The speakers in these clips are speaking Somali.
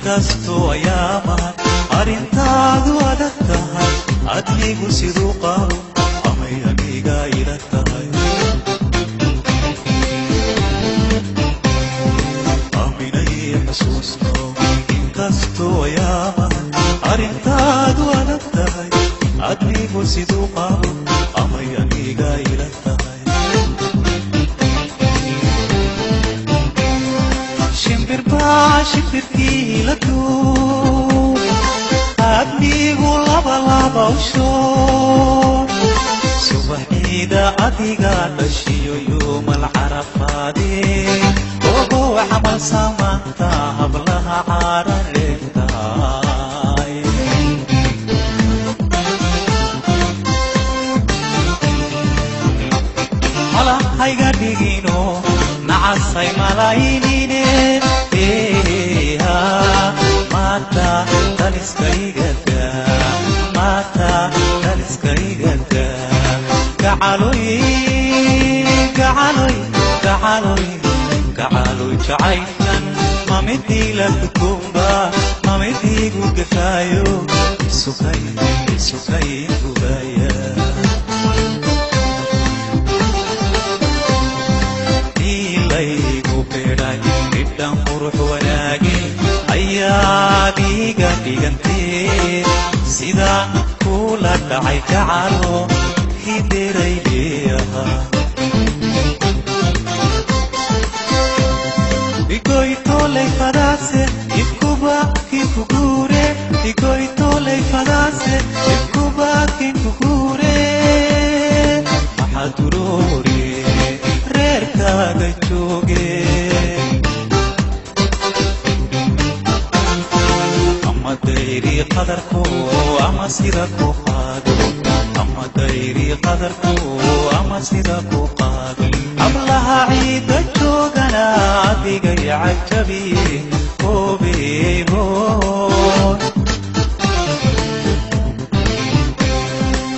kasto ayaamahan arrintaadu adag tahay adnigu siduu qabo amay aniga ila tahay aminay xasuusno inkasto ayaamahan arrintaadu adag tahay adnigu siduu qabo amay aniga ila tahay شفرتي لدو أبنيغو لبا لبا وشوف صبحي دا أديغا تشيو يوم العرفادي وهو حمل سامانتا هبلها عاررتاي على حيقا ديغينو نعصي ملايينيني mata taliskayga mata taliskayga gacaloy jacaylan mamidii la tukumba mamidii gudafaayo isukay gubaya ilaygu beeray midhan qurux wanaagi ayaadiga dhigantee sidaan kula dhacay gacalo hiderayleeyaha igoytoley fadaase ibkuba kinkugure igoytoley fadaase ibkuba kinkugure maxaa duroore reerkaaga jooge دايري قدركو أما سيدكو قادو أما دايري قدركو أما سيدكو قادو أبلها عيد الجوغنا بيقي عجبي وبيهون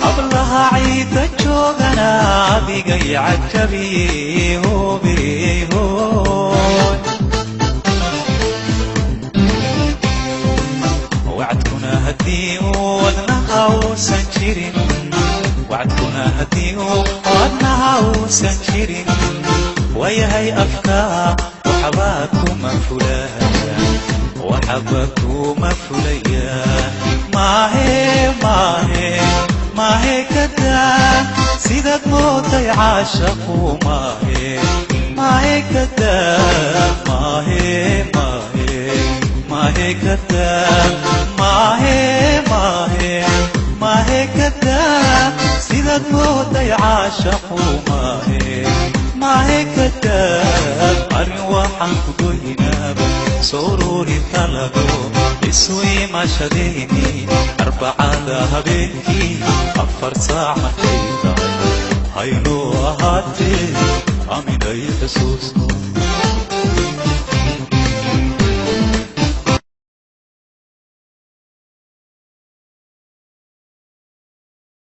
أبلها عيد الجوغنا بيقي عجبي وبيهون وعدكنا هدي ودنها وسنجرين وعدكنا هدي ودنها وسنجرين وياهي أفكار وحباكم مفليا وحباكم مفليا ما هي كدا sidaad mooday caashaqu maahe kadaab maahe kadaab maahe kadaab sidaad mooday caashaqu maahe kadaab arrin waxaan ku goynaaba soo uruuri talago isu imaashadayni arbacada habeenkii 4 saac markay tahay haynoo ahaatee aminay xusuusno